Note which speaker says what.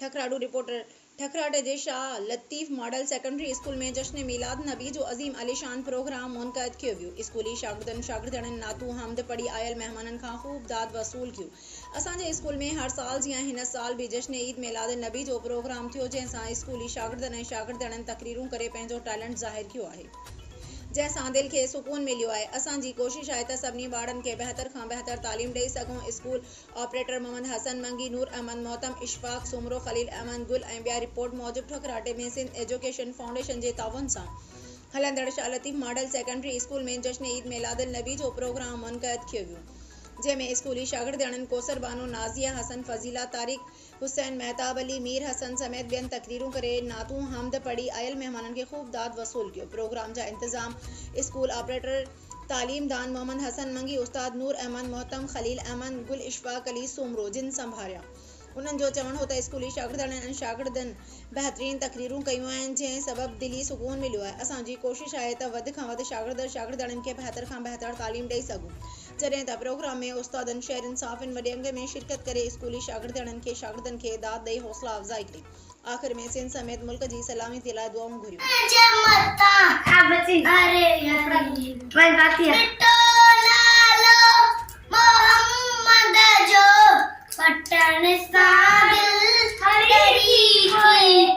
Speaker 1: ठकराडू reporter ठकराटे जे Shah Latif model secondary school में जश्न मिलाद नबी जो अज़ीम आलीशान प्रोग्राम मुनक़द कियो वियो। स्कूली शागिर्दनि नातू हमद पढ़ी आयल मेहमाननि खां ख़ूब दाद वसूल कयो। असांजे स्कूल में हर साल जीअं हिन साल भी जश्न ईद मिलाद नबी जो प्रोग्राम थियो, जंहिंसां स्कूली शागिर्दनि ऐं शागिर्दनि तक़रीरूं करे पंहिंजो टैलेंट ज़ाहिर कियो आहे, जंहिंसां दिल खे सुकून मिलियो आहे। असांजी कोशिश आहे त सभिनी ॿारनि खे बहितर खां बहितर तालीम ॾेई सघूं। स्कूल ऑपरेटर मोहम्मद हसन मंगी, नूर अहमद मोहतम, इशफाक सुमरो, खलील अहमद गुल ऐं ॿिया रिपोर्ट मूजिब ठकराटे में सिंध एजुकेशन फाउंडेशन जे ताउन सां हलंदड़ Shah Latif model secondary school में जश्न ईद मिलाद नबी जो प्रोग्राम मुनक़द कियो वियो, जंहिंमें स्कूली शागिर्दनि कोसर बानो, नाज़िया हसन, फज़ीला तारिक, हुसैन, महताब अली, मीर हसन समेत ॿियनि तक़रीरूं करे नातू हमद पढ़ी आयल मेहमाननि खे ख़ूब दाद वसूल कयो। प्रोग्राम जा इंतज़ाम स्कूल ऑपरेटर तालीमदान मोहम्मद हसन मंगी, उस्ताद नूर अहमद मोहतम, खलील अहमद गुल, इशफाक अली सुमरो जिन संभालिया। उन्हनि जो चवणु हो त स्कूली शागिर्दनि ऐं शागिर्दनि बहितरीन तक़रीरूं कयूं आहिनि, जंहिं सबबि दिली सुकून मिलियो आहे। असांजी कोशिश आहे त वधि खां वधि शागिर्दनि खे बहितर खां बहितर तालीम ॾेई सघूं, जॾहिं त प्रोग्राम में उस्तादनि शहर इंसाफ़िन वॾे अंग में शिरकत करे स्कूली शागिर्दनि खे दाद ॾेई हौसला अफ़ज़ाई कई। आख़िर में सिंध समेत मुल्क जी सलामती लाइ दुआऊं घुरियूं।